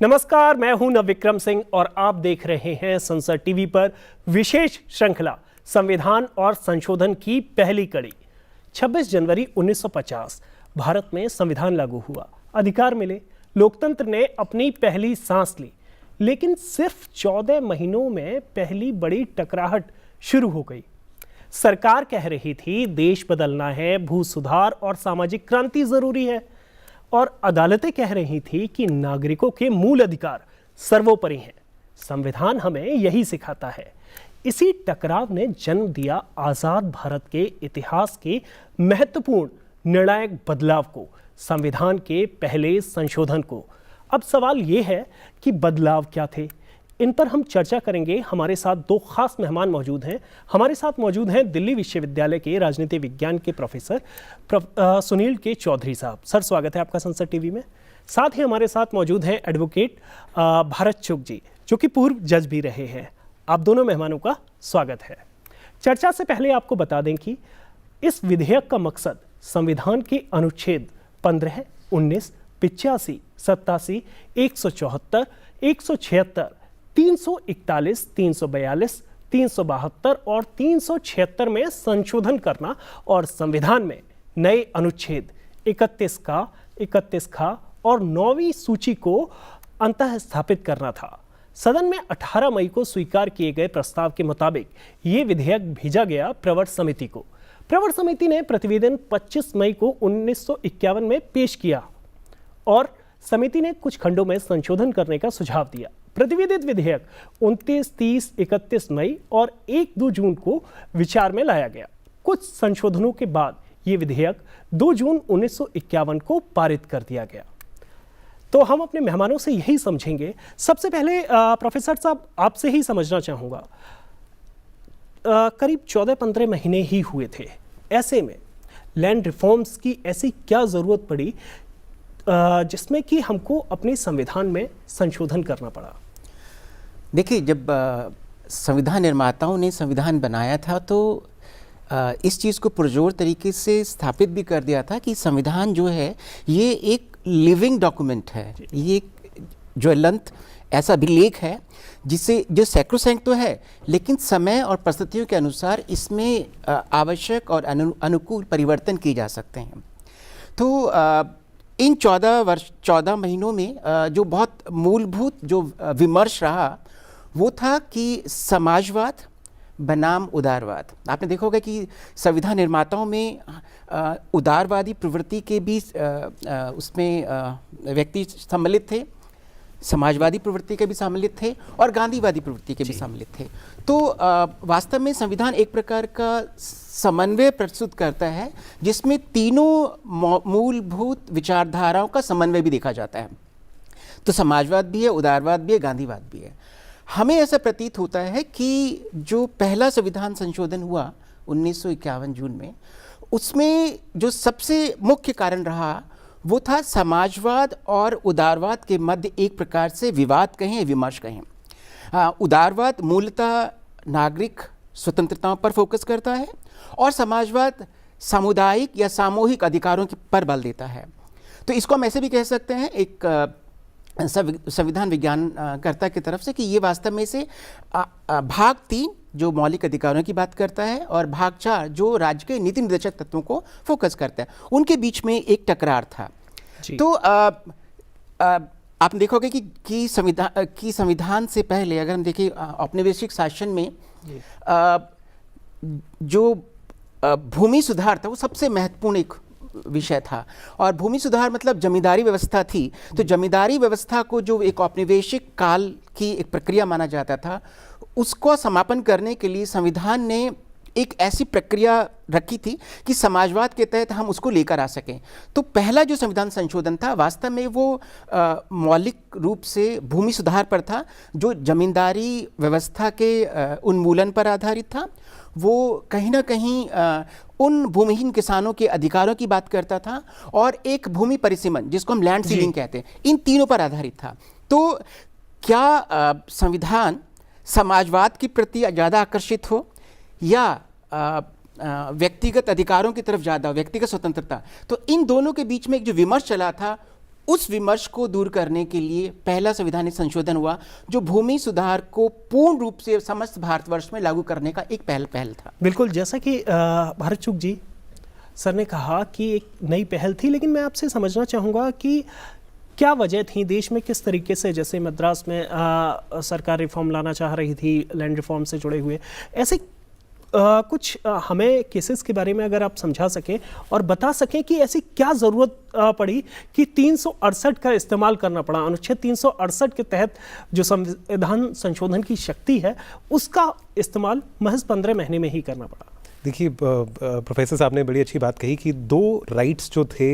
नमस्कार, मैं हूं नवविक्रम सिंह और आप देख रहे हैं संसद टीवी पर विशेष श्रृंखला संविधान और संशोधन की पहली कड़ी। 26 जनवरी 1950 भारत में संविधान लागू हुआ, अधिकार मिले, लोकतंत्र ने अपनी पहली सांस ली। लेकिन सिर्फ 14 महीनों में पहली बड़ी टकराहट शुरू हो गई। सरकार कह रही थी देश बदलना है, भू सुधार और सामाजिक क्रांति जरूरी है, और अदालतें कह रही थी कि नागरिकों के मूल अधिकार सर्वोपरि हैं। संविधान हमें यही सिखाता है। इसी टकराव ने जन्म दिया आजाद भारत के इतिहास के महत्वपूर्ण निर्णायक बदलाव को, संविधान के पहले संशोधन को। अब सवाल यह है कि बदलाव क्या थे, इन पर हम चर्चा करेंगे। हमारे साथ दो खास मेहमान मौजूद हैं। हमारे साथ मौजूद हैं दिल्ली विश्वविद्यालय के राजनीति विज्ञान के प्रोफेसर सुनील के चौधरी साहब। सर, स्वागत है आपका संसद टीवी में। साथ ही हमारे साथ मौजूद हैं एडवोकेट भारत चुग जी, जो कि पूर्व जज भी रहे हैं। आप दोनों मेहमानों का स्वागत है। चर्चा से पहले आपको बता दें कि इस विधेयक का मकसद संविधान के अनुच्छेद 15, 19, 85, 87, 174, 176, 341, 342, 372 और 376 में संशोधन करना और संविधान में नए अनुच्छेद 31 का, 31 खा और 9वीं सूची को अंतः स्थापित करना था। सदन में 18 मई को स्वीकार किए गए प्रस्ताव के मुताबिक ये विधेयक भेजा गया प्रवर समिति को। प्रवर समिति ने प्रतिवेदन 25 मई को 1951 में पेश किया और समिति ने कुछ खंडों में संशोधन करने का सुझाव दिया। प्रतिवेदित विधेयक 29, 30, 31 मई और 1-2 जून को विचार में लाया गया। कुछ संशोधनों के बाद यह विधेयक 2 जून 1951 को पारित कर दिया गया। तो हम अपने मेहमानों से यही समझेंगे। सबसे पहले प्रोफेसर साहब, आपसे ही समझना चाहूँगा, करीब 14-15 महीने ही हुए थे, ऐसे में लैंड रिफॉर्म्स की ऐसी क्या ज़रूरत पड़ी जिसमें कि हमको अपने संविधान में संशोधन करना पड़ा? देखिए, जब संविधान निर्माताओं ने संविधान बनाया था तो इस चीज़ को पुरजोर तरीके से स्थापित भी कर दिया था कि संविधान जो है ये एक लिविंग डॉक्यूमेंट है, ये एक ज्वलंत ऐसा अभिलेख है जिसे जो सैक्रोसैंक्ट तो है, लेकिन समय और परिस्थितियों के अनुसार इसमें आवश्यक और अनुकूल परिवर्तन किए जा सकते हैं। तो इन 14 महीनों में जो बहुत मूलभूत जो विमर्श रहा वो था कि समाजवाद बनाम उदारवाद। आपने देखा होगा कि संविधान निर्माताओं में उदारवादी प्रवृत्ति के भी उसमें व्यक्ति सम्मिलित थे, समाजवादी प्रवृत्ति के भी सम्मिलित थे और गांधीवादी प्रवृत्ति के भी सम्मिलित थे। तो वास्तव में संविधान एक प्रकार का समन्वय प्रस्तुत करता है जिसमें तीनों मूलभूत विचारधाराओं का समन्वय भी देखा जाता है। तो समाजवाद भी है, उदारवाद भी है, गांधीवाद भी है। हमें ऐसा प्रतीत होता है कि जो पहला संविधान संशोधन हुआ 1951 जून में, उसमें जो सबसे मुख्य कारण रहा वो था समाजवाद और उदारवाद के मध्य एक प्रकार से विवाद कहें, विमर्श कहें। उदारवाद मूलतः नागरिक स्वतंत्रताओं पर फोकस करता है और समाजवाद सामुदायिक या सामूहिक अधिकारों पर बल देता है। तो इसको हम ऐसे भी कह सकते हैं एक संविधान विज्ञानकर्ता की तरफ से कि ये वास्तव में से भाग 3 जो मौलिक अधिकारों की बात करता है और भाग 4 जो राज्य के नीति निर्देशक तत्वों को फोकस करता है, उनके बीच में एक टकरार था। तो आपने देखोगे कि संविधान से पहले अगर हम देखें औपनिवेशिक शासन में जो भूमि सुधार था वो सबसे महत्वपूर्ण एक विषय था। और भूमि सुधार मतलब जमींदारी व्यवस्था थी। तो जमींदारी व्यवस्था को जो एक औपनिवेशिक काल की एक प्रक्रिया माना जाता था, उसको समापन करने के लिए संविधान ने एक ऐसी प्रक्रिया रखी थी कि समाजवाद के तहत हम उसको लेकर आ सकें। तो पहला जो संविधान संशोधन था वास्तव में वो मौलिक रूप से भूमि सुधार पर था, जो जमींदारी व्यवस्था के उन्मूलन पर आधारित था। वो कहीं ना कहीं उन भूमिहीन किसानों के अधिकारों की बात करता था और एक भूमि परिसीमन जिसको हम लैंड सीलिंग कहते हैं, इन तीनों पर आधारित था। तो क्या संविधान समाजवाद के प्रति ज़्यादा आकर्षित हो या व्यक्तिगत अधिकारों की तरफ ज़्यादा, व्यक्तिगत स्वतंत्रता? तो इन दोनों के बीच में एक जो विमर्श चला था उस विमर्श को दूर करने के लिए पहला संवैधानिक संशोधन हुआ, जो भूमि सुधार को पूर्ण रूप से समस्त भारतवर्ष में लागू करने का एक पहल था। बिल्कुल, जैसा कि भारत चुग जी सर ने कहा कि एक नई पहल थी, लेकिन मैं आपसे समझना चाहूँगा कि क्या वजह थी देश में, किस तरीके से, जैसे मद्रास में सरकार रिफॉर्म लाना चाह रही थी, लैंड रिफॉर्म से जुड़े हुए ऐसे कुछ हमें केसेस के बारे में अगर आप समझा सकें और बता सकें कि ऐसी क्या ज़रूरत पड़ी कि 368 का इस्तेमाल करना पड़ा। अनुच्छेद 368 के तहत जो संविधान संशोधन की शक्ति है उसका इस्तेमाल महज 15 महीने में ही करना पड़ा। देखिए, प्रोफेसर साहब ने बड़ी अच्छी बात कही कि दो राइट्स जो थे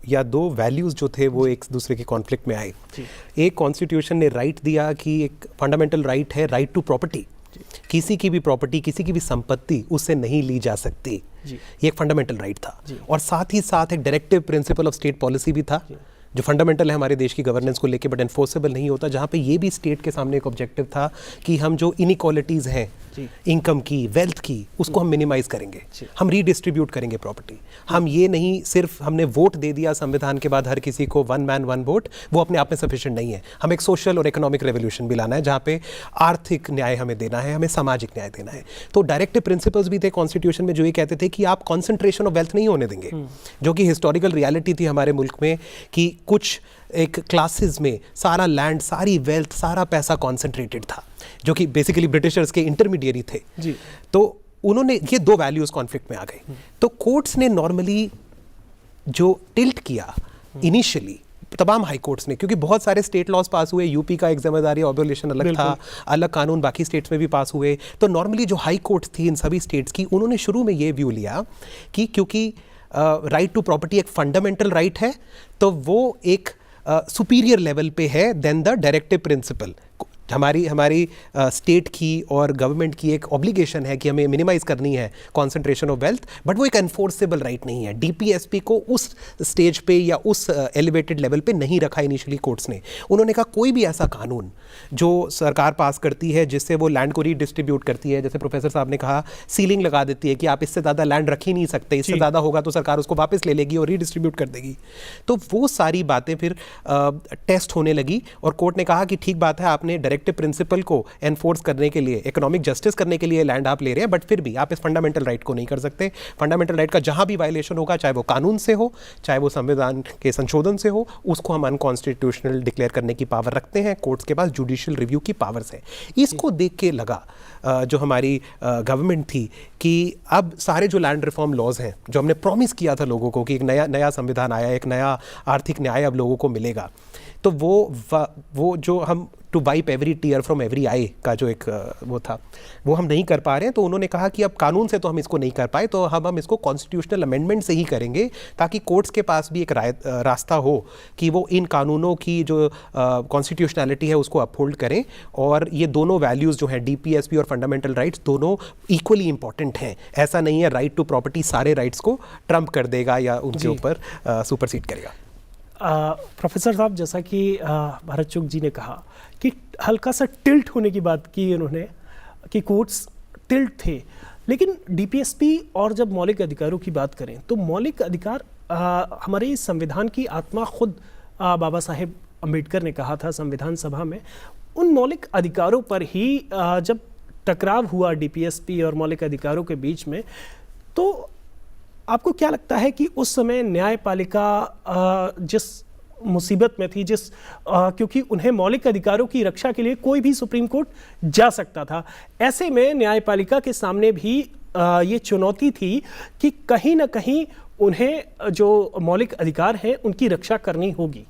या दो वैल्यूज़ जो थे वो एक दूसरे के कॉन्फ्लिक्ट में आए। एक कॉन्स्टिट्यूशन ने राइट दिया कि एक फंडामेंटल राइट है राइट टू प्रॉपर्टी, किसी की भी प्रॉपर्टी, किसी की भी संपत्ति उससे नहीं ली जा सकती, ये एक फंडामेंटल राइट था। और साथ ही साथ एक directive principle of state policy भी था जो फंडामेंटल है हमारे देश की गवर्नेंस को लेके, बट एनफोर्सेबल नहीं होता, जहाँ पे ये भी स्टेट के सामने एक ऑब्जेक्टिव था कि हम जो इनइक्वालिटीज़ हैं इनकम की, वेल्थ की, उसको हम मिनिमाइज करेंगे, हम रीडिस्ट्रीब्यूट करेंगे प्रॉपर्टी। हम ये नहीं सिर्फ हमने वोट दे दिया संविधान के बाद हर किसी को 1 मैन 1 वोट, वो अपने आप में सफिशिएंट नहीं है। हम एक सोशल और इकोनॉमिक रेवोल्यूशन भी लाना है जहाँ पे आर्थिक न्याय हमें देना है, हमें सामाजिक न्याय देना है। तो डायरेक्टिव प्रिंसिपल्स भी थे कॉन्स्टिट्यूशन में जो ये कहते थे कि आप कॉन्सेंट्रेशन ऑफ वेल्थ नहीं होने देंगे, जो कि हिस्टोरिकल रियलिटी थी हमारे मुल्क में कि कुछ एक क्लासेस में सारा लैंड, सारी वेल्थ, सारा पैसा कॉन्सेंट्रेटेड था, जो कि बेसिकली ब्रिटिशर्स के इंटरमीडिएरी थे जी। तो उन्होंने ये दो वैल्यूज कॉन्फ्लिक्ट में आ गए। तो कोर्ट्स ने नॉर्मली जो टिल्ट किया इनिशियली, तमाम हाई कोर्ट्स ने, क्योंकि बहुत सारे स्टेट लॉज पास हुए, यूपी का एक जिम्मेदारी ऑब्जर्वेशन अलग था, अलग कानून बाकी स्टेट्स में भी पास हुए, तो नॉर्मली जो हाई कोर्ट्स थी इन सभी स्टेट्स की, उन्होंने शुरू में ये व्यू लिया कि क्योंकि राइट टू प्रॉपर्टी एक फंडामेंटल राइट है तो वो एक सुपीरियर लेवल पे है देन द डायरेक्टिव प्रिंसिपल। हमारी स्टेट की और गवर्नमेंट की एक ऑब्लिगेशन है कि हमें मिनिमाइज करनी है कॉन्सेंट्रेशन ऑफ वेल्थ, बट वो एक एनफोर्सेबल राइट नहीं है। डीपीएसपी को उस स्टेज पे या उस एलिवेटेड लेवल पे नहीं रखा इनिशियली कोर्ट्स ने। उन्होंने कहा कोई भी ऐसा कानून जो सरकार पास करती है जिससे वो लैंड को रीडिस्ट्रीब्यूट करती है, जैसे प्रोफेसर साहब ने कहा सीलिंग लगा देती है कि आप इससे ज़्यादा लैंड रख ही नहीं सकते, इससे ज़्यादा होगा तो सरकार उसको वापस ले लेगी और रीडिस्ट्रीब्यूट कर देगी। तो वो सारी बातें फिर टेस्ट होने लगी और कोर्ट ने कहा कि ठीक बात है, आपने डायरेक्टिव प्रिंसिपल को एनफोर्स करने के लिए, इकोनॉमिक जस्टिस करने के लिए लैंड आप ले रहे हैं, बट फिर भी आप इस फंडामेंटल राइट को नहीं कर सकते। फंडामेंटल राइट का जहां भी वायलेशन होगा, चाहे वो कानून से हो, चाहे वो संविधान के संशोधन से हो, उसको हम अनकॉन्स्टिट्यूशनल डिक्लेयर करने की पावर रखते हैं। कोर्ट्स के पास जुडिशियल रिव्यू की पावर्स है। इसको देख के लगा जो हमारी गवर्नमेंट थी कि अब सारे जो लैंड रिफॉर्म लॉज हैं, जो हमने प्रॉमिस किया था लोगों को कि एक नया संविधान आया, एक नया आर्थिक न्याय अब लोगों को मिलेगा, तो वो जो हम to wipe every tear from every eye का जो एक वो था, वो हम नहीं कर पा रहे हैं। तो उन्होंने कहा कि अब कानून से तो हम इसको नहीं कर पाए, तो हम इसको कॉन्स्टिट्यूशनल अमेंडमेंट से ही करेंगे, ताकि कोर्ट्स के पास भी एक रास्ता हो कि वो इन कानूनों की जो कॉन्स्टिट्यूशनैलिटी है उसको अपहोल्ड करें। और ये दोनों वैल्यूज़ जो हैं, डीपीएसपी और फंडामेंटल राइट्स, दोनों इक्वली इंपॉर्टेंट हैं। ऐसा नहीं है राइट टू प्रॉपर्टी सारे राइट्स को ट्रम्प कर देगा या उनके ऊपर सुपरसीड करेगा। प्रोफेसर साहब, जैसा कि भारत चुग जी ने कहा कि हल्का सा टिल्ट होने की बात की उन्होंने कि कोर्ट्स टिल्ट थे, लेकिन डीपीएसपी और जब मौलिक अधिकारों की बात करें तो मौलिक अधिकार हमारे इस संविधान की आत्मा खुद बाबा साहेब अम्बेडकर ने कहा था संविधान सभा में। उन मौलिक अधिकारों पर ही जब टकराव हुआ डीपीएसपी और मौलिक अधिकारों के बीच में, तो आपको क्या लगता है कि उस समय न्यायपालिका जिस मुसीबत में थी, क्योंकि उन्हें मौलिक अधिकारों की रक्षा के लिए कोई भी सुप्रीम कोर्ट जा सकता था, ऐसे में न्यायपालिका के सामने भी ये चुनौती थी कि कहीं ना कहीं उन्हें जो मौलिक अधिकार हैं उनकी रक्षा करनी होगी।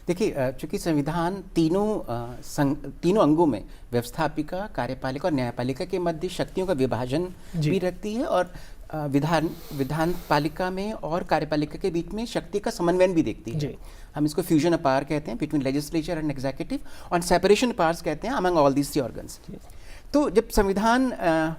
देखिए, चूंकि संविधान तीनों अंगों में व्यवस्थापिका, कार्यपालिका और न्यायपालिका के मध्य शक्तियों का विभाजन भी रखती है, और विधान पालिका में और कार्यपालिका के बीच में शक्ति का समन्वयन भी देखती है। हम इसको फ्यूजन ऑफ पावर कहते हैं बिटवीन लेजिस्लेचर एंड एग्जीक्यूटिव, और सेपरेशन ऑफ पावर्स कहते हैं among all these three organs. तो जब संविधान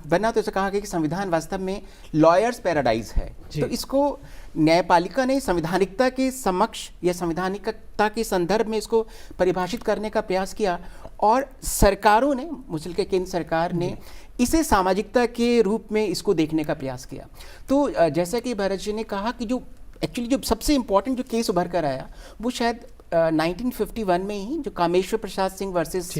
बना तो इसे कहा गया कि संविधान वास्तव में लॉयर्स पैराडाइज है। तो इसको न्यायपालिका ने संवैधानिकता के समक्ष या संवैधानिकता के संदर्भ में इसको परिभाषित करने का प्रयास किया, और सरकारों ने, मुझे के केंद्र सरकार ने इसे सामाजिकता के रूप में इसको देखने का प्रयास किया। तो जैसा कि भरत जी ने कहा कि जो एक्चुअली जो सबसे इम्पोर्टेंट जो केस उभर कर आया वो शायद 1951 में ही जो कामेश्वर प्रसाद सिंह वर्सेस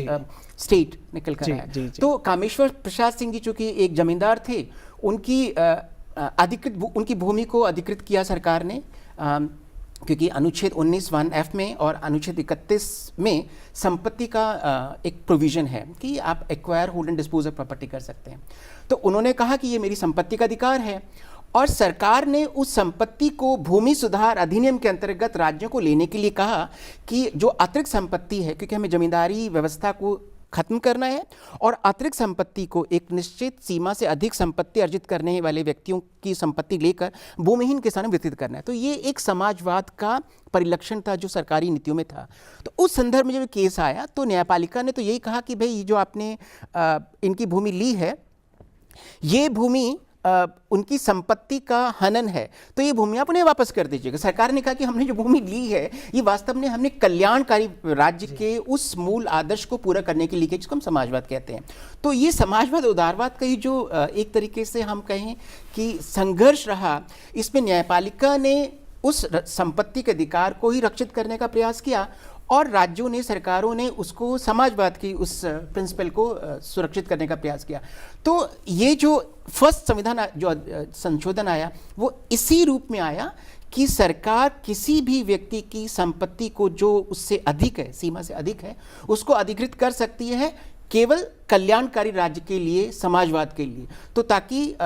स्टेट निकल कर आया। जी। तो कामेश्वर प्रसाद सिंह जी चूंकि एक जमींदार थे, उनकी भूमि को अधिकृत किया सरकार ने, क्योंकि अनुच्छेद 19(1)(f) में और अनुच्छेद 31 में संपत्ति का एक प्रोविजन है कि आप acquire, hold and dispose of property कर सकते हैं। तो उन्होंने कहा कि ये मेरी संपत्ति का अधिकार है, और सरकार ने उस संपत्ति को भूमि सुधार अधिनियम के अंतर्गत राज्यों को लेने के लिए कहा कि जो अतिरिक्त संपत्ति है, क्योंकि हमें जमींदारी व्यवस्था को खत्म करना है और अतिरिक्त संपत्ति को एक निश्चित सीमा से अधिक संपत्ति अर्जित करने वाले व्यक्तियों की संपत्ति लेकर भूमिहीन किसानों में वितरित करना है। तो ये एक समाजवाद का परिलक्षण था जो सरकारी नीतियों में था। तो उस संदर्भ में जब केस आया तो न्यायपालिका ने तो यही कहा कि भाई जो आपने इनकी भूमि ली है, ये भूमि उनकी संपत्ति का हनन है, तो ये भूमि आप उन्हें वापस कर दीजिएगा। सरकार ने कहा कि हमने जो भूमि ली है ये वास्तव में हमने कल्याणकारी राज्य के उस मूल आदर्श को पूरा करने के लिए किया जिसको हम समाजवाद कहते हैं। तो ये समाजवाद उदारवाद का ही जो एक तरीके से हम कहें कि संघर्ष रहा, इसमें न्यायपालिका ने उस संपत्ति के अधिकार को ही रक्षित करने का प्रयास किया और राज्यों ने, सरकारों ने उसको समाजवाद की उस प्रिंसिपल को सुरक्षित करने का प्रयास किया। तो ये जो फर्स्ट संविधान जो संशोधन आया वो इसी रूप में आया कि सरकार किसी भी व्यक्ति की संपत्ति को जो उससे अधिक है, सीमा से अधिक है, उसको अधिकृत कर सकती है केवल कल्याणकारी राज्य के लिए, समाजवाद के लिए। तो ताकि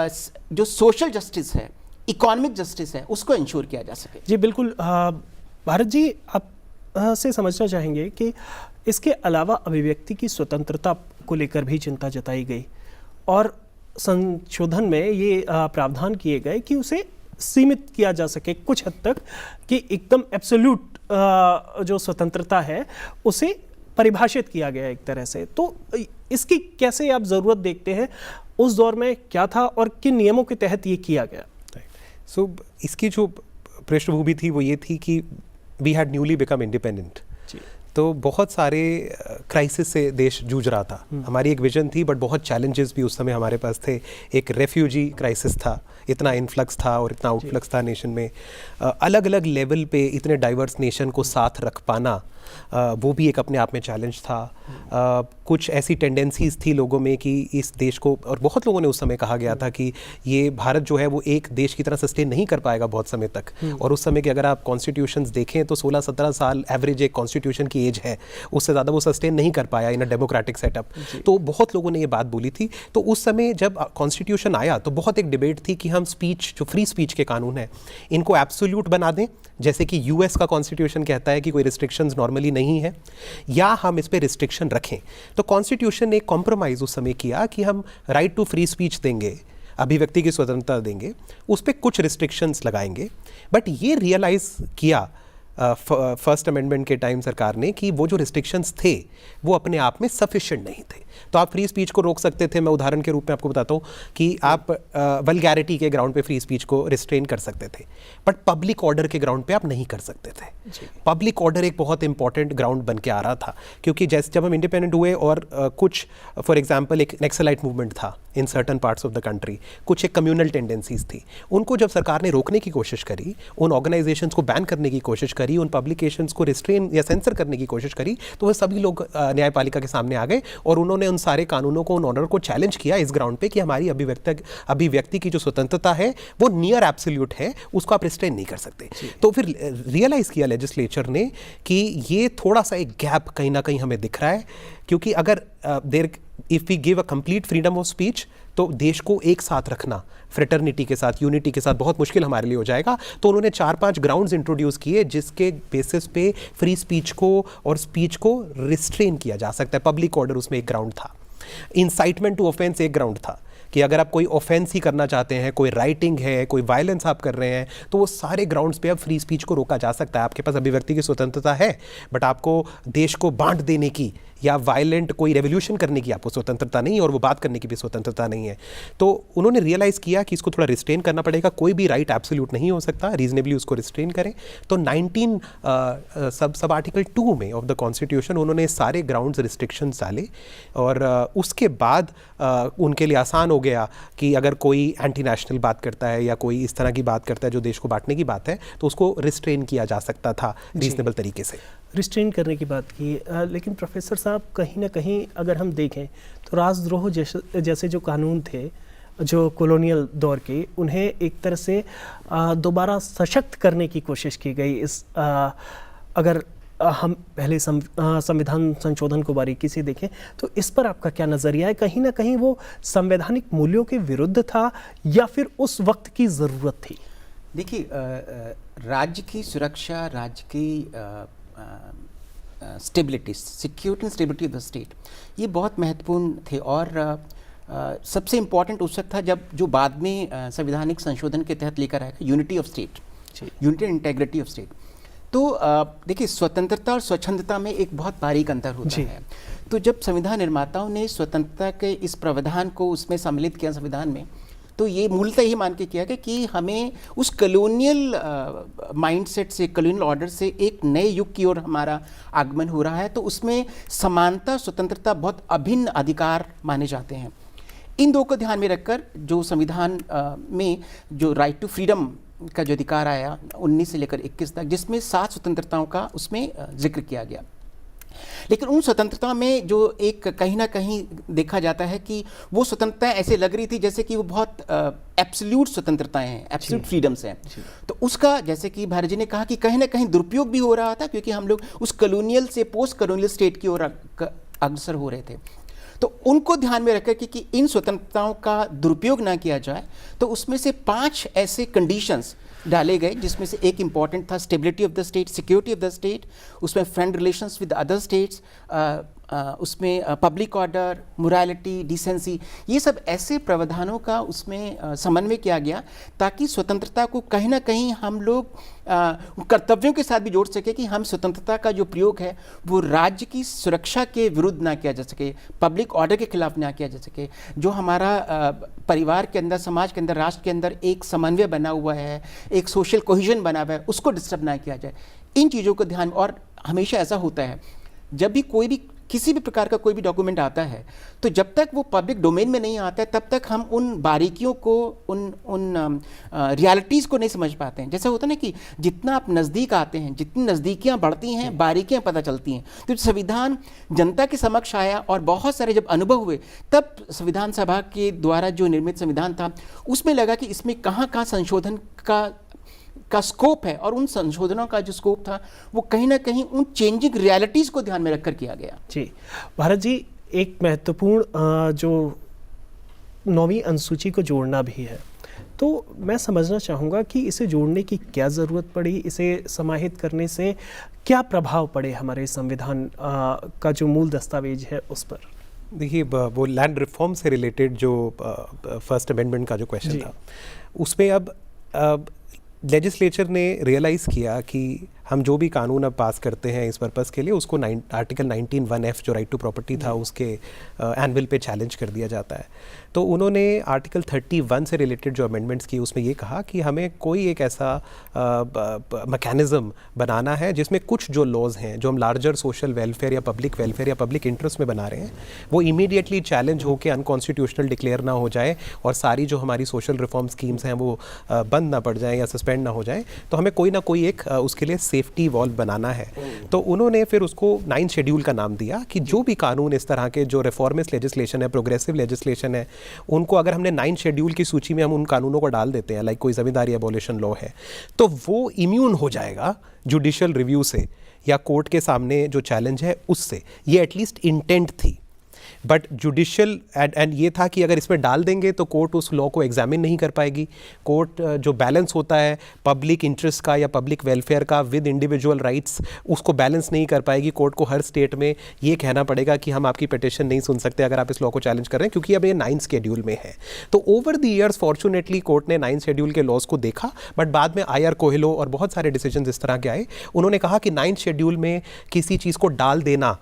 जो सोशल जस्टिस है, इकोनॉमिक जस्टिस है, उसको इंश्योर किया जा सके। जी बिल्कुल। भारत जी, आप से समझना चाहेंगे कि इसके अलावा अभिव्यक्ति की स्वतंत्रता को लेकर भी चिंता जताई गई और संशोधन में ये प्रावधान किए गए कि उसे सीमित किया जा सके कुछ हद तक, कि एकदम एब्सोल्यूट जो स्वतंत्रता है उसे परिभाषित किया गया एक तरह से। तो इसकी कैसे आप ज़रूरत देखते हैं, उस दौर में क्या था और किन नियमों के तहत ये किया गया? सो इसकी जो पृष्ठभूमि थी वो ये थी कि we had newly become independent, तो बहुत सारे क्राइसिस से देश जूझ रहा था। हमारी एक विजन थी बट बहुत चैलेंजेस भी उस समय हमारे पास थे। एक रेफ्यूजी क्राइसिस था, इतना इन्फ्लक्स था और इतना आउटफ्लक्स था नेशन में। अलग अलग लेवल पे इतने डाइवर्स नेशन को साथ रख पाना वो भी एक अपने आप में चैलेंज था। कुछ ऐसी टेंडेंसीज थी लोगों में कि इस देश को, और बहुत लोगों ने उस समय कहा गया था कि ये भारत जो है वो एक देश की तरह सस्टेन नहीं कर पाएगा बहुत समय तक। और उस समय के अगर आप कॉन्स्टिट्यूशंस देखें तो 16-17 साल एवरेज एक कॉन्स्टिट्यूशन की एज है, उससे ज़्यादा वो सस्टेन नहीं कर पाया इन अ डेमोक्रेटिक सेटअप। तो बहुत लोगों ने ये बात बोली थी। तो उस समय जब कॉन्स्टिट्यूशन आया तो बहुत एक डिबेट थी कि हम स्पीच, जो फ्री स्पीच के कानून हैं, इनको एब्सोल्यूट बना दें, जैसे कि यूएस का कॉन्स्टिट्यूशन कहता है कि कोई रिस्ट्रिक्शंस नॉर्मली नहीं है, या हम इस पे रिस्ट्रिक्शन रखें। तो कॉन्स्टिट्यूशन ने एक कॉम्प्रोमाइज़ उस समय किया कि हम राइट टू फ्री स्पीच देंगे, अभिव्यक्ति की स्वतंत्रता देंगे, उस पर कुछ रिस्ट्रिक्शंस लगाएंगे। बट ये रियलाइज़ किया फर्स्ट अमेंडमेंट के टाइम सरकार ने कि वो जो रिस्ट्रिक्शंस थे वो अपने आप में सफिशिएंट नहीं थे। तो आप फ्री स्पीच को रोक सकते थे, मैं उदाहरण के रूप में आपको बताता हूँ कि आप वल्गैरिटी के ग्राउंड पे फ्री स्पीच को रिस्ट्रेन कर सकते थे, बट पब्लिक ऑर्डर के ग्राउंड पे आप नहीं कर सकते थे। पब्लिक ऑर्डर एक बहुत इंपॉर्टेंट ग्राउंड बन के आ रहा था, क्योंकि जैसे जब हम इंडिपेंडेंट हुए और कुछ, फॉर एग्जाम्पल एक नक्सलाइट मूवमेंट था in certain parts of the country, कुछ एक कम्युनल टेंडेंसीज थी, उनको जब सरकार ने रोकने की कोशिश करी, उन ऑर्गेनाइजेशंस को बैन करने की कोशिश करी, उन पब्लिकेशंस को रिस्ट्रेन या सेंसर करने की कोशिश करी, तो वह सभी लोग न्यायपालिका के सामने आ गए और उन्होंने उन सारे कानूनों को, उन ऑर्डर को चैलेंज किया इस ग्राउंड पे कि हमारी अभिव्यक्ति की जो स्वतंत्रता है वो नियर एब्सोल्यूट है, उसको आप रिस्ट्रेन नहीं कर सकते। तो फिर रियलाइज किया लेजिस्लेचर ने कि ये थोड़ा सा एक गैप कहीं ना कहीं हमें दिख रहा है, क्योंकि अगर if we give a complete freedom of speech तो देश को एक साथ रखना, फ्रेटर्निटी के साथ, यूनिटी के साथ बहुत मुश्किल हमारे लिए हो जाएगा। तो उन्होंने 4-5 ग्राउंड्स इंट्रोड्यूस किए जिसके बेसिस पे फ्री स्पीच को और स्पीच को रिस्ट्रेन किया जा सकता है। पब्लिक ऑर्डर उसमें एक ग्राउंड था, इंसाइटमेंट टू ऑफेंस एक ग्राउंड था कि अगर आप कोई ऑफेंस ही करना चाहते हैं, कोई राइटिंग है, कोई वायलेंस आप कर रहे हैं, तो वो सारे ग्राउंड्स पे अब फ्री स्पीच को रोका जा सकता है। आपके पास अभिव्यक्ति की स्वतंत्रता है, बट आपको देश को बांट देने की या वायलेंट कोई रेवोल्यूशन करने की आपको स्वतंत्रता नहीं, और वो बात करने की भी स्वतंत्रता नहीं है। तो उन्होंने रियलाइज़ किया कि इसको थोड़ा रिस्ट्रेन करना पड़ेगा, कोई भी राइट एब्सोल्यूट नहीं हो सकता, रीजनेबली उसको रिस्ट्रेन करें। तो 19 सब आर्टिकल 2 में ऑफ द कॉन्स्टिट्यूशन उन्होंने सारे ग्राउंड्स रिस्ट्रिक्शंस डाले, और उसके बाद उनके लिए आसान हो गया कि अगर कोई एंटी नेशनल बात करता है या कोई इस तरह की बात करता है जो देश को बांटने की बात है, तो उसको रिस्ट्रेन किया जा सकता था रीजनेबल तरीके से। रिस्ट्रेन करने की बात की, लेकिन प्रोफेसर साहब कहीं ना कहीं अगर हम देखें तो राजद्रोह जैसे जो कानून थे जो कॉलोनियल दौर के, उन्हें एक तरह से दोबारा सशक्त करने की कोशिश की गई। अगर हम पहले संविधान संशोधन को बारीकी से देखें तो इस पर आपका क्या नज़रिया है? कहीं ना कहीं वो संवैधानिक मूल्यों के विरुद्ध था या फिर उस वक्त की ज़रूरत थी? देखिए, राज्य की सुरक्षा, राज्य की stability, security and stability of the state, ये बहुत महत्वपूर्ण थे। और सबसे इम्पॉर्टेंट उस वक्त था जब जो बाद में संवैधानिक संशोधन के तहत लेकर आया unity of state, unity and integrity of state. तो देखिए, स्वतंत्रता और स्वच्छंदता में एक बहुत बारीक अंतर होता है। तो जब संविधान निर्माताओं ने स्वतंत्रता के इस प्रावधान को उसमें सम्मिलित किया संविधान में, तो ये मूलतः यही मान के किया गया कि हमें उस कॉलोनियल माइंडसेट से, कॉलोनियल ऑर्डर से एक नए युग की ओर हमारा आगमन हो रहा है। तो उसमें समानता, स्वतंत्रता बहुत अभिन्न अधिकार माने जाते हैं। इन दो को ध्यान में रखकर जो संविधान में जो राइट टू फ्रीडम का जो अधिकार आया 19 से लेकर 21 तक, जिसमें 7 स्वतंत्रताओं का उसमें जिक्र किया गया। लेकिन उन स्वतंत्रता में जो एक कहीं ना कहीं देखा जाता है कि वो स्वतंत्रताएं ऐसे लग रही थी जैसे कि वो बहुत एब्सोल्यूट स्वतंत्रताएं हैं, एब्सोल्यूट फ्रीडम्स हैं। तो उसका, जैसे कि भारत जी ने कहा, कि कहीं ना कहीं दुरुपयोग भी हो रहा था, क्योंकि हम लोग उस कॉलोनियल से पोस्ट कॉलोनियल स्टेट की ओर अग्रसर हो रहे थे। तो उनको ध्यान में रखकर कि इन स्वतंत्रताओं का दुरुपयोग ना किया जाए, तो उसमें से 5 ऐसे कंडीशंस डाले गए, जिसमें से एक इम्पॉर्टेंट था stability of the state, security of the state, उसमें friend relations with other states, उसमें पब्लिक ऑर्डर, मोरालिटी, डिसेंसी, ये सब ऐसे प्रावधानों का उसमें समन्वय किया गया ताकि स्वतंत्रता को कहीं ना कहीं हम लोग कर्तव्यों के साथ भी जोड़ सके, कि हम स्वतंत्रता का जो प्रयोग है वो राज्य की सुरक्षा के विरुद्ध ना किया जा सके, पब्लिक ऑर्डर के खिलाफ ना किया जा सके। जो हमारा परिवार के अंदर, समाज के अंदर, राष्ट्र के अंदर एक समन्वय बना हुआ है, एक सोशल कोहिजन बना हुआ है, उसको डिस्टर्ब ना किया जाए। इन चीज़ों को ध्यान, और हमेशा ऐसा होता है जब भी कोई भी किसी भी प्रकार का कोई भी डॉक्यूमेंट आता है, तो जब तक वो पब्लिक डोमेन में नहीं आता है तब तक हम उन बारीकियों को, उन रियलिटीज़ को नहीं समझ पाते हैं। जैसा होता है ना कि जितना आप नज़दीक आते हैं, जितनी नज़दीकियाँ बढ़ती हैं, बारीकियाँ पता चलती हैं। तो संविधान जनता के समक्ष आया और बहुत सारे जब अनुभव हुए, तब संविधान सभा के द्वारा जो निर्मित संविधान था उसमें लगा कि इसमें कहाँ कहाँ संशोधन का स्कोप है, और उन संशोधनों का जो स्कोप था वो कहीं ना कहीं उन चेंजिंग रियलिटीज़ को ध्यान में रखकर किया गया। जी भारत जी, एक महत्वपूर्ण जो 9वीं अनुसूची को जोड़ना भी है, तो मैं समझना चाहूँगा कि इसे जोड़ने की क्या ज़रूरत पड़ी, इसे समाहित करने से क्या प्रभाव पड़े हमारे संविधान का जो मूल दस्तावेज है उस पर? देखिए, वो लैंड रिफॉर्म से रिलेटेड जो फर्स्ट अमेंडमेंट का जो क्वेश्चन था, उसमें अब लेजिस्लेचर ने रियलाइज़ किया कि हम जो भी कानून अब पास करते हैं इस पर्पज़ के लिए, उसको आर्टिकल 19(1)(f) जो राइट टू प्रॉपर्टी था उसके एनविल पे चैलेंज कर दिया जाता है। तो उन्होंने आर्टिकल 31 से रिलेटेड जो अमेंडमेंट्स की, उसमें ये कहा कि हमें कोई एक ऐसा मैकेनिज़्म बनाना है जिसमें कुछ जो लॉज हैं जो हम लार्जर सोशल वेलफेयर या पब्लिक इंटरेस्ट में बना रहे हैं, वो इमीडिएटली चैलेंज होकर अनकॉन्स्टिट्यूशनल डिक्लेयर ना हो जाए और सारी जो हमारी सोशल रिफॉर्म स्कीम्स हैं वो बंद ना पड़ जाएँ या सस्पेंड ना हो जाएँ। तो हमें कोई ना कोई एक उसके लिए सेफ्टी वॉल्व बनाना है। तो उन्होंने फिर उसको 9 शेड्यूल का नाम दिया कि जो भी कानून इस तरह के जो रिफॉर्मिस्ट लेजिस्लेशन है, प्रोग्रेसिव लेजिस्लेशन है, उनको अगर हमने 9 शेड्यूल की सूची में हम उन कानूनों को डाल देते हैं, लाइक कोई जमींदारी एबॉलिशन लॉ है, तो वो इम्यून हो जाएगा जुडिशियल रिव्यू से या कोर्ट के सामने जो चैलेंज है उससे। ये एटलीस्ट इंटेंट थी। बट जुडिशियल एंड ये था कि अगर इसमें डाल देंगे तो कोर्ट उस लॉ को एग्जामिन नहीं कर पाएगी। कोर्ट जो बैलेंस होता है पब्लिक इंटरेस्ट का या पब्लिक वेलफेयर का विद इंडिविजुअल राइट्स, उसको बैलेंस नहीं कर पाएगी। कोर्ट को हर स्टेट में ये कहना पड़ेगा कि हम आपकी पिटिशन नहीं सुन सकते अगर आप इस लॉ को चैलेंज कर रहे हैं, क्योंकि अब ये 9 शेड्यूल में है। तो over the years fortunately court ने 9 शेड्यूल के लॉज को देखा, बट बाद में आईआर कोहेलो और बहुत सारे डिसीजन इस तरह के आए। उन्होंने कहा कि 9 शेड्यूल में किसी चीज़ को डाल देना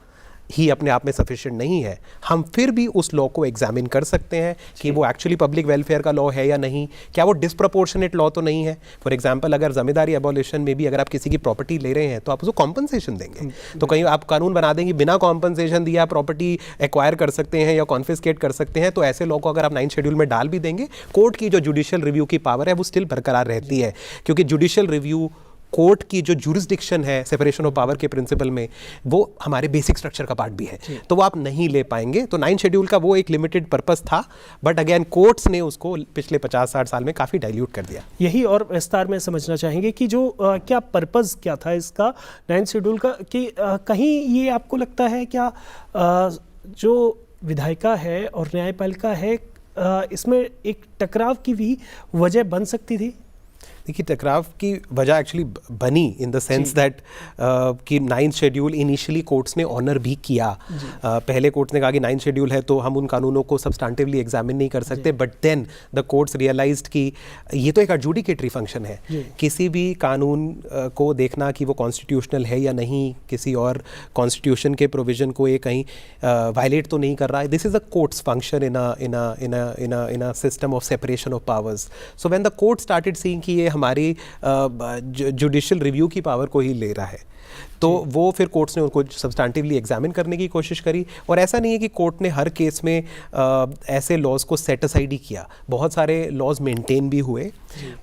ही अपने आप में सफिशिएंट नहीं है। हम फिर भी उस लॉ को एग्जामिन कर सकते हैं कि वो एक्चुअली पब्लिक वेलफेयर का लॉ है या नहीं, क्या वो डिस्प्रपोर्शनेट लॉ तो नहीं है। फॉर एग्जांपल, अगर जमींदारी एबॉलिशन में भी अगर आप किसी की प्रॉपर्टी ले रहे हैं तो आप उसको कॉम्पनसेशन देंगे, तो कहीं आप कानून बना देंगे बिना कॉम्पनसेशन दिया प्रॉपर्टी एक्वायर कर सकते हैं या कॉन्फिस्केट कर सकते हैं। तो ऐसे लॉ को अगर आप 9 शेड्यूल में डाल भी देंगे, कोर्ट की जो जुडिशियल रिव्यू की पावर है वो स्टिल बरकरार रहती है, क्योंकि जुडिशियल रिव्यू कोर्ट की जो जुरिस्डिक्शन है सेपरेशन ऑफ पावर के प्रिंसिपल में, वो हमारे बेसिक स्ट्रक्चर का पार्ट भी है, तो वो आप नहीं ले पाएंगे। तो 9 शेड्यूल का वो एक लिमिटेड पर्पस था, बट अगेन कोर्ट्स ने उसको पिछले 50-60 साल में काफ़ी डाइल्यूट कर दिया। यही और विस्तार में समझना चाहेंगे कि जो क्या पर्पस क्या था इसका 9 शेड्यूल का, कि कहीं ये आपको लगता है क्या जो विधायिका है और न्यायपालिका है इसमें एक टकराव की भी वजह बन सकती थी? देखिए, टकराव की वजह एक्चुअली बनी इन द सेंस दैट कि 9th शेड्यूल इनिशियली कोर्ट्स ने ऑनर भी किया। पहले कोर्ट्स ने कहा कि 9th शेड्यूल है तो हम उन कानूनों को सब्सटेंटिवली एग्जामिन नहीं कर सकते, but then the courts realised कि ये तो एक एडजुडिकेटरी फंक्शन है, किसी भी कानून को देखना कि वो कॉन्स्टिट्यूशनल है या नहीं, किसी और कॉन्स्टिट्यूशन के प्रोविजन को ये कहीं वायलेट तो नहीं कर रहा है। This is a courts function in a system of separation of powers. So when the court started seeing कि ये हमारी जुडिशियल रिव्यू की पावर को ही ले रहा है, तो वो फिर कोर्ट्स ने उनको सब्सटेंटिवली एग्जामिन करने की कोशिश करी। और ऐसा नहीं है कि कोर्ट ने हर केस में ऐसे लॉज को सेट असाइड ही किया, बहुत सारे लॉज मेंटेन भी हुए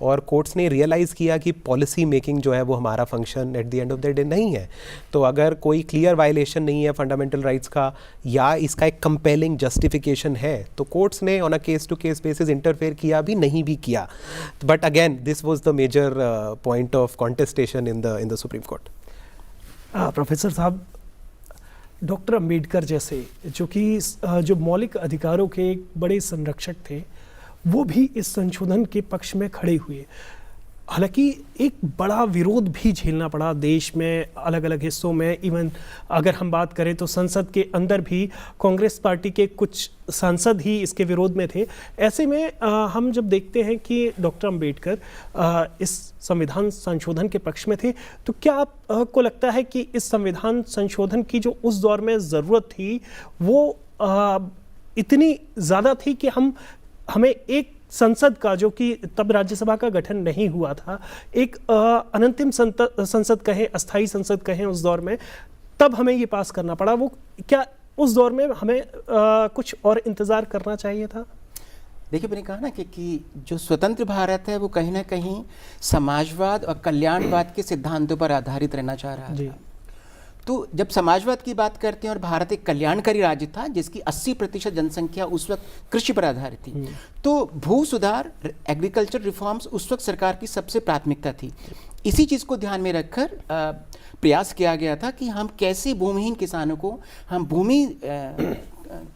और कोर्ट्स ने रियलाइज़ किया कि पॉलिसी मेकिंग जो है वो हमारा function at the end of the day नहीं है। तो अगर कोई क्लियर वायलेशन नहीं है फंडामेंटल राइट्स का या इसका एक कंपेलिंग जस्टिफिकेशन है, तो कोर्ट्स ने on a case to case basis interfere किया भी, नहीं भी किया। But again this was the major point of contestation in the Supreme Court. Professor साहब, डॉक्टर अंबेडकर जैसे जो कि जो मौलिक अधिकारों के एक बड़े संरक्षक थे, वो भी इस संशोधन के पक्ष में खड़े हुए। हालांकि एक बड़ा विरोध भी झेलना पड़ा देश में, अलग अलग हिस्सों में। इवन अगर हम बात करें तो संसद के अंदर भी कांग्रेस पार्टी के कुछ सांसद ही इसके विरोध में थे। ऐसे में हम जब देखते हैं कि डॉक्टर अंबेडकर इस संविधान संशोधन के पक्ष में थे, तो क्या आपको लगता है कि इस संविधान संशोधन की जो उस दौर में ज़रूरत थी वो इतनी ज़्यादा थी कि हमें एक संसद का, जो कि तब राज्यसभा का गठन नहीं हुआ था, एक अनंतिम संसद कहें, अस्थाई संसद कहें उस दौर में, तब हमें ये पास करना पड़ा? वो क्या उस दौर में हमें कुछ और इंतज़ार करना चाहिए था? देखिए, मैंने कहा ना कि जो स्वतंत्र भारत है वो कहीं ना कहीं समाजवाद और कल्याणवाद के सिद्धांतों पर आधारित रहना चाह रहा था। तो जब समाजवाद की बात करते हैं और भारत एक कल्याणकारी राज्य था जिसकी 80% जनसंख्या उस वक्त कृषि पर आधारित थी, तो भू सुधार, एग्रीकल्चर रिफॉर्म्स उस वक्त सरकार की सबसे प्राथमिकता थी। इसी चीज़ को ध्यान में रखकर प्रयास किया गया था कि हम कैसे भूमिहीन किसानों को हम भूमि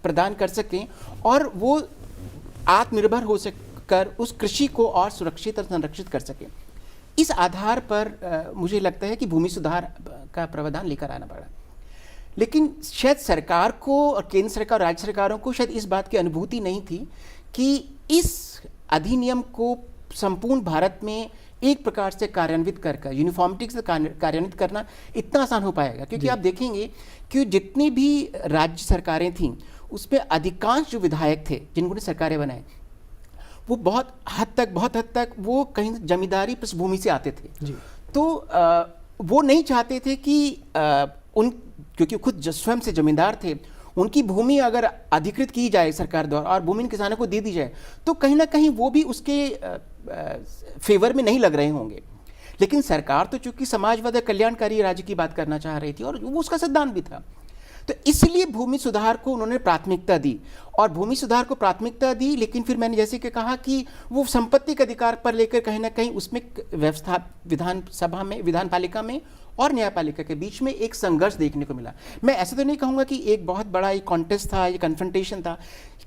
प्रदान कर सकें और वो आत्मनिर्भर हो कर उस कृषि को और सुरक्षित और संरक्षित कर सकें। इस आधार पर मुझे लगता है कि भूमि सुधार का प्रावधान लेकर आना पड़ा। लेकिन शायद सरकार को और केंद्र सरकार, राज्य सरकारों को शायद इस बात की अनुभूति नहीं थी कि इस अधिनियम को संपूर्ण भारत में एक प्रकार से कार्यान्वित कर यूनिफॉर्मिटी से कार्यान्वित करना इतना आसान हो पाएगा। क्योंकि आप देखेंगे कि जितनी भी राज्य सरकारें थीं उसमें अधिकांश जो विधायक थे जिन्होंने सरकारें बनाई, वो बहुत हद तक वो कहीं जमींदारी पृष्ठभूमि से आते थे। तो वो नहीं चाहते थे कि क्योंकि खुद स्वयं से जमींदार थे, उनकी भूमि अगर अधिकृत की जाए सरकार द्वारा और भूमि किसानों को दे दी जाए तो कहीं ना कहीं वो भी उसके फेवर में नहीं लग रहे होंगे। लेकिन सरकार तो चूंकि समाजवाद और कल्याणकारी राज्य की बात करना चाह रही थी और वो उसका सिद्धांत भी था, तो इसलिए भूमि सुधार को उन्होंने प्राथमिकता दी और भूमि सुधार को प्राथमिकता दी। लेकिन फिर मैंने जैसे कि कहा कि वो संपत्ति के अधिकार पर लेकर कहीं ना कहीं उसमें व्यवस्था विधानसभा में, विधानपालिका में और न्यायपालिका के बीच में एक संघर्ष देखने को मिला। मैं ऐसा तो नहीं कहूँगा कि एक बहुत बड़ा एक कॉन्टेस्ट था, ये कन्फ्रंटेशन था,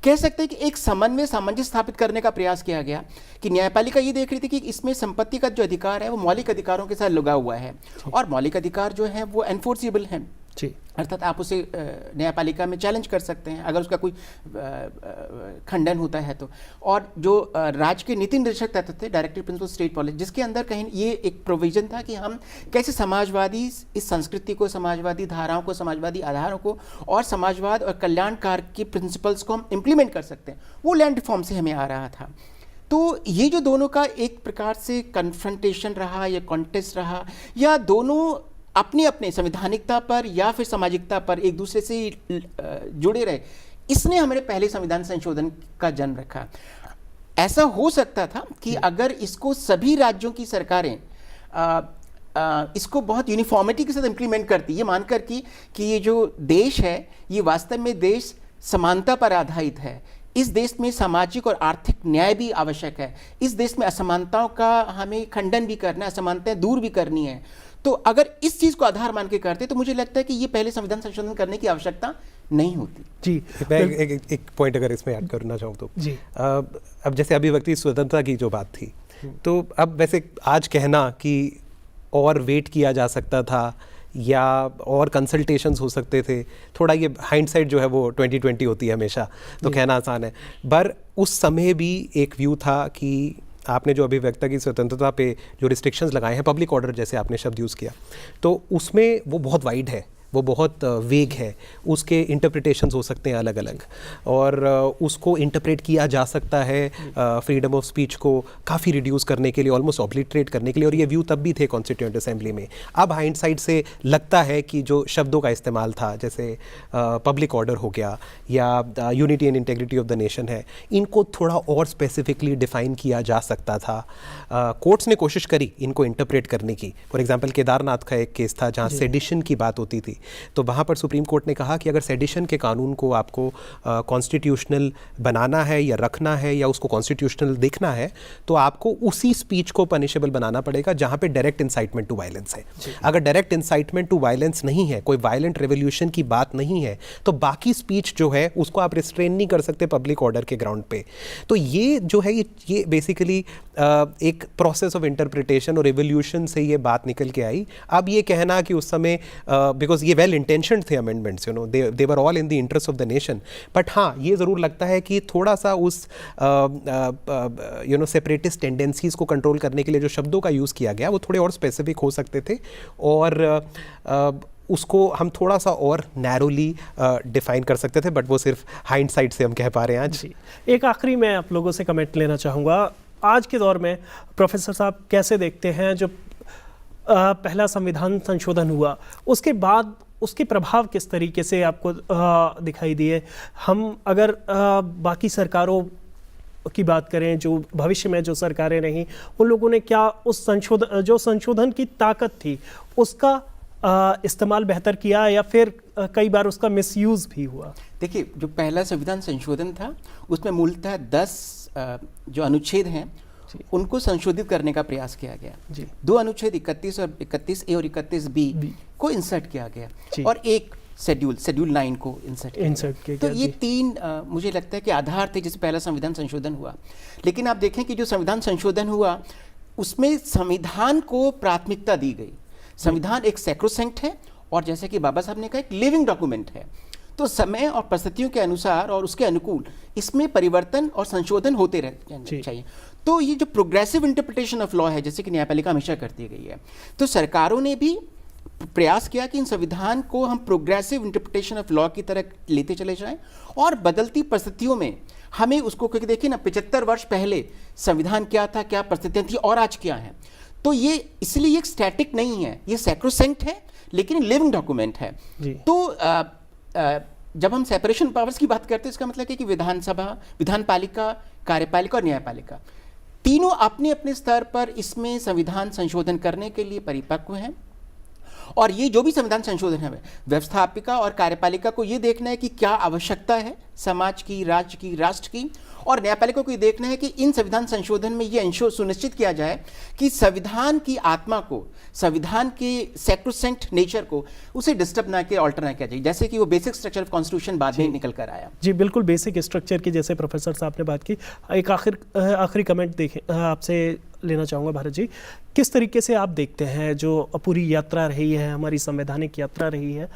कह सकते हैं कि एक समन्वय, सामंजस्य स्थापित करने का प्रयास किया गया कि न्यायपालिका ये देख रही थी कि इसमें संपत्ति का जो अधिकार है वो मौलिक अधिकारों के साथ लगा हुआ है और मौलिक अधिकार जो है वो एनफोर्सेबल है, अर्थात आप उसे न्यायपालिका में चैलेंज कर सकते हैं अगर उसका कोई खंडन होता है तो। और जो राज्य के नीति निर्देशक तत्व थे, डायरेक्टिव प्रिंसिपल स्टेट पॉलिसी, जिसके अंदर कहीं ये एक प्रोविजन था कि हम कैसे समाजवादी इस संस्कृति को, समाजवादी धाराओं को, समाजवादी आधारों को और समाजवाद और कल्याणकार के प्रिंसिपल्स को हम इम्प्लीमेंट कर सकते हैं। वो लैंड रिफॉर्म से हमें आ रहा था। तो ये जो दोनों का एक प्रकार से कन्फ्रंटेशन रहा या कॉन्टेस्ट रहा, या दोनों अपने अपने संवैधानिकता पर या फिर सामाजिकता पर एक दूसरे से जुड़े रहे, इसने हमारे पहले संविधान संशोधन का जन्म रखा। ऐसा हो सकता था कि अगर इसको सभी राज्यों की सरकारें इसको बहुत यूनिफॉर्मिटी के साथ इम्प्लीमेंट करती है, ये मानकर कि ये जो देश है ये वास्तव में देश समानता पर आधारित है। इस देश में सामाजिक और आर्थिक न्याय भी आवश्यक है। इस देश में असमानताओं का हमें खंडन भी करना है, असमानताएं दूर भी करनी है। तो अगर इस चीज़ को आधार मान के करते तो मुझे लगता है कि ये पहले संविधान संशोधन करने की आवश्यकता नहीं होती। जी, मैं एक पॉइंट अगर इसमें ऐड करना चाहूँ तो जी, अब जैसे अभिव्यक्ति स्वतंत्रता की जो बात थी, तो अब वैसे आज कहना कि और वेट किया जा सकता था या और कंसल्टेशंस हो सकते थे, थोड़ा ये हाइंडसाइट जो है वो 2020 होती है हमेशा, तो कहना आसान है। पर उस समय भी एक व्यू था कि आपने जो अभिव्यक्ति की स्वतंत्रता पे जो रिस्ट्रिक्शंस लगाए हैं, पब्लिक ऑर्डर जैसे आपने शब्द यूज़ किया, तो उसमें वो बहुत वाइड है, वो बहुत वेग है, उसके इंटरप्रिटेशंस हो सकते हैं अलग अलग, और उसको इंटरप्रेट किया जा सकता है फ्रीडम ऑफ स्पीच को काफ़ी रिड्यूस करने के लिए, ऑलमोस्ट ऑब्लिटरेट करने के लिए, और ये व्यू तब भी थे कॉन्स्टिट्यूएंट असेंबली में। अब हाइंडसाइट से लगता है कि जो शब्दों का इस्तेमाल था, जैसे पब्लिक ऑर्डर हो गया या unity and integrity of the nation है, इनको थोड़ा और स्पेसिफिकली डिफाइन किया जा सकता था। कोर्ट्स ने कोशिश करी इनको इंटरप्रेट करने की। फॉर एग्जाम्पल केदारनाथ का एक केस था जहाँ सेडिशन की बात होती थी, तो वहाँ पर सुप्रीम कोर्ट ने कहा कि अगर सेडिशन के कानून को आपको कॉन्स्टिट्यूशनल बनाना है या रखना है या उसको कॉन्स्टिट्यूशनल देखना है, तो आपको उसी स्पीच को पनिशेबल बनाना पड़ेगा जहाँ पे डायरेक्ट इंसाइटमेंट टू वायलेंस है। अगर डायरेक्ट इंसाइटमेंट टू वायलेंस नहीं है, कोई वायलेंट रेवोल्यूशन की बात नहीं है, तो बाकी स्पीच जो है उसको आप रिस्ट्रेन नहीं कर सकते पब्लिक ऑर्डर के ग्राउंड पे। तो ये जो है ये बेसिकली एक प्रोसेस ऑफ इंटरप्रिटेशन और रेवोल्यूशन से ये बात निकल के आई। अब ये कहना कि उस समय बिकॉज ये वेल इंटेंशन्ड थे amendments, you know, they were all in the interest of the nation, but हाँ ये ज़रूर लगता है कि थोड़ा सा उस यू नो सेपरेटिस्ट टेंडेंसीज को कंट्रोल करने के लिए जो शब्दों का यूज़ किया गया वो थोड़े और स्पेसिफिक हो सकते थे, और उसको हम थोड़ा सा और नैरोली डिफाइन कर सकते थे, बट वो सिर्फ हाइंडसाइट से हम कह पा रहे हैं आज। एक आखिरी मैं आप लोगों से कमेंट लेना चाहूँगा। आज के दौर में प्रोफेसर साहब कैसे देखते हैं जो पहला संविधान संशोधन हुआ, उसके बाद उसके प्रभाव किस तरीके से आपको दिखाई दिए? हम अगर बाकी सरकारों की बात करें, जो भविष्य में जो सरकारें रहीं, उन लोगों ने क्या उस संशोधन की ताकत थी उसका इस्तेमाल बेहतर किया या फिर कई बार उसका मिसयूज़ भी हुआ? देखिए, जो पहला संविधान संशोधन था उसमें मूलतः 10 जो अनुच्छेद हैं उनको संशोधित करने का प्रयास किया गया। जी। 2 अनुच्छेद 31A और 31B को इंसर्ट किया गया और एक शेड्यूल 9 को इंसर्ट किया गया। तो ये 3 मुझे लगता है कि आधार थे जिस पहला संविधान संशोधन हुआ। लेकिन आप देखें कि जो संविधान संशोधन हुआ उसमें संविधान को प्राथमिकता दी गई। संविधान एक सैक्रोसैंक्ट है और जैसे कि बाबा साहब ने कहा एक लिविंग डॉक्यूमेंट है, तो समय और परिस्थितियों के अनुसार और उसके अनुकूल इसमें परिवर्तन और संशोधन होते रहने चाहिए। तो ये जो प्रोग्रेसिव इंटरप्रिटेशन ऑफ लॉ है, जैसे कि न्यायपालिका हमेशा करती गई है, तो सरकारों ने भी प्रयास किया कि इन संविधान को हम प्रोग्रेसिव इंटरप्रिटेशन ऑफ लॉ की तरह लेते चले जाएं और बदलती परिस्थितियों में हमें उसको, क्योंकि देखिए ना 75 वर्ष पहले संविधान क्या था, क्या परिस्थितियाँ थी और आज क्या है, तो ये इसलिए एक स्टैटिक नहीं है, ये सैक्रोसैंक्ट है लेकिन लिविंग डॉक्यूमेंट है। तो जब हम सेपरेशन पावर्स की बात करते हैं इसका मतलब है कि विधानसभा, विधानपालिका, कार्यपालिका और न्यायपालिका तीनों अपने अपने स्तर पर इसमें संविधान संशोधन करने के लिए परिपक्व हैं। और ये जो भी संविधान संशोधन है, व्यवस्थापिका और कार्यपालिका को ये देखना है कि क्या आवश्यकता है समाज की, राज्य की, राष्ट्र की, और न्यायपालिका को ये देखना है कि इन संविधान संशोधन में ये सुनिश्चित किया जाए कि संविधान की आत्मा को, संविधान के सैक्रोसैंक्ट नेचर को उसे डिस्टर्ब ना किया, ऑल्टर ना किया जाए, जैसे कि वो बेसिक स्ट्रक्चर ऑफ कॉन्स्टिट्यूशन बाद में निकल कर आया। जी बिल्कुल, बेसिक स्ट्रक्चर की जैसे प्रोफेसर साहब ने बात की। एक आखिरी कमेंट देखें आपसे लेना चाहूँगा भारत जी, किस तरीके से आप देखते हैं जो पूरी यात्रा रही है, हमारी संवैधानिक यात्रा रही है,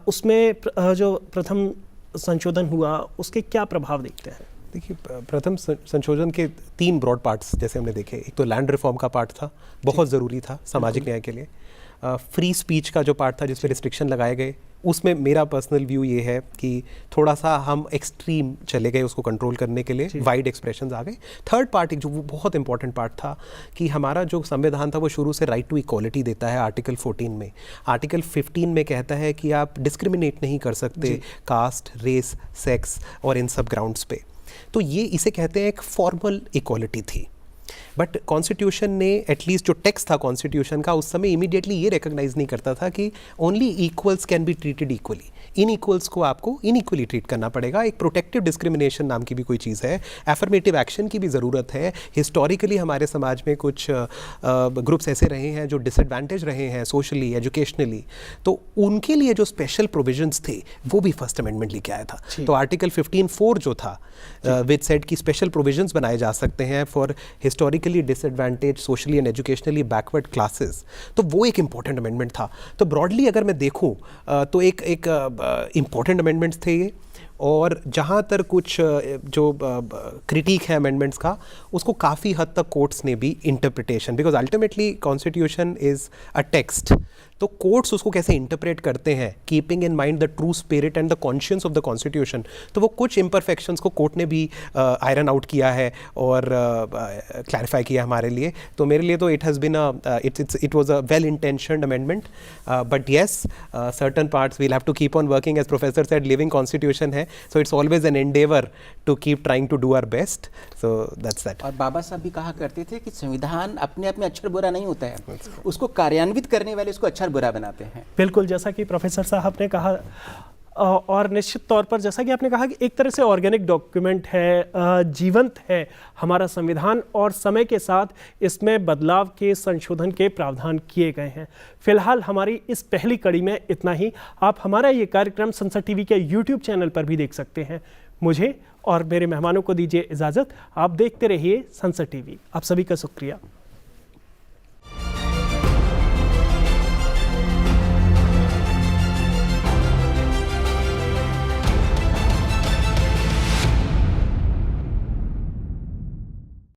उसमें जो प्रथम संशोधन हुआ उसके क्या प्रभाव देखते हैं? देखिए, प्रथम संशोधन के 3 ब्रॉड पार्ट्स जैसे हमने देखे। एक तो लैंड रिफॉर्म का पार्ट था, बहुत ज़रूरी था सामाजिक न्याय के लिए। फ्री स्पीच का जो पार्ट था जिस पे रिस्ट्रिक्शन लगाए गए, उसमें मेरा पर्सनल व्यू ये है कि थोड़ा सा हम एक्सट्रीम चले गए उसको कंट्रोल करने के लिए, वाइड एक्सप्रेशंस आ गए। थर्ड पार्ट, एक जो वो बहुत इंपॉर्टेंट पार्ट था कि हमारा जो संविधान था वो शुरू से राइट टू इक्वालिटी देता है आर्टिकल 14 में। आर्टिकल 15 में कहता है कि आप डिस्क्रिमिनेट नहीं कर सकते कास्ट, रेस, सेक्स और इन सब ग्राउंड्स पे। तो ये इसे कहते हैं एक फॉर्मल इक्वालिटी थी। बट कॉन्स्टिट्यूशन ने एटलीस्ट जो टेक्स्ट था कॉन्स्टिट्यूशन का उस समय इमीडिएटली ये रिकॉग्नाइज नहीं करता था कि only equals can be treated equally, inequals को आपको इनइक्वली ट्रीट करना पड़ेगा। एक प्रोटेक्टिव डिस्क्रिमिनेशन नाम की भी कोई चीज़ है, एफर्मेटिव एक्शन की भी ज़रूरत है। हिस्टोरिकली हमारे समाज में कुछ ग्रुप्स ऐसे रहे हैं जो डिसएडवांटेज रहे हैं सोशली, एजुकेशनली, तो उनके लिए जो स्पेशल प्रोविजंस थे वो भी फर्स्ट अमेंडमेंट लेके आया था। तो आर्टिकल 15(4) जो था विच सेड कि स्पेशल प्रोविजंस बनाए जा सकते हैं for historically disadvantage, socially and educationally backward classes, तो वो एक इंपॉर्टेंट अमेंडमेंट था। तो ब्रॉडली अगर मैं देखूं तो एक इम्पॉर्टेंट अमेंडमेंट्स थे ये, और जहाँ तक कुछ जो क्रिटिक है अमेंडमेंट्स का, उसको काफ़ी हद तक कोर्ट्स ने भी interpretation, because ultimately constitution is a text, तो कोर्ट्स उसको कैसे इंटरप्रेट करते हैं keeping in mind the true spirit and the conscience of the constitution, तो वो कुछ इम्परफेक्शंस को कोर्ट ने भी आयरन आउट किया है और क्लैरिफाई किया हमारे लिए। तो मेरे लिए तो it has been it was a well intentioned amendment, but yes certain parts will have to keep on working, as professor said living constitution है, so it's always an endeavour to keep trying to do our best, so that's that. और बाबा साहब भी कहा करते थे कि संविधान अपने आप में अक्षर बुरा नहीं होता है, उसको कार्यान्वित करने वाले उसको अक्षर बुरा बनाते हैं। बिल्कुल, जैसा कि प्रोफेसर साहब ने कहा, और निश्चित तौर पर जैसा कि आपने कहा कि एक तरह से ऑर्गेनिक डॉक्यूमेंट है, जीवंत है हमारा संविधान, और समय के साथ इसमें बदलाव के, संशोधन के प्रावधान किए गए हैं। फिलहाल हमारी इस पहली कड़ी में इतना ही। आप हमारा ये कार्यक्रम संसद टीवी के यूट्यूब चैनल पर भी देख सकते हैं। मुझे और मेरे मेहमानों को दीजिए इजाज़त। आप देखते रहिए संसद टीवी। आप सभी का शुक्रिया।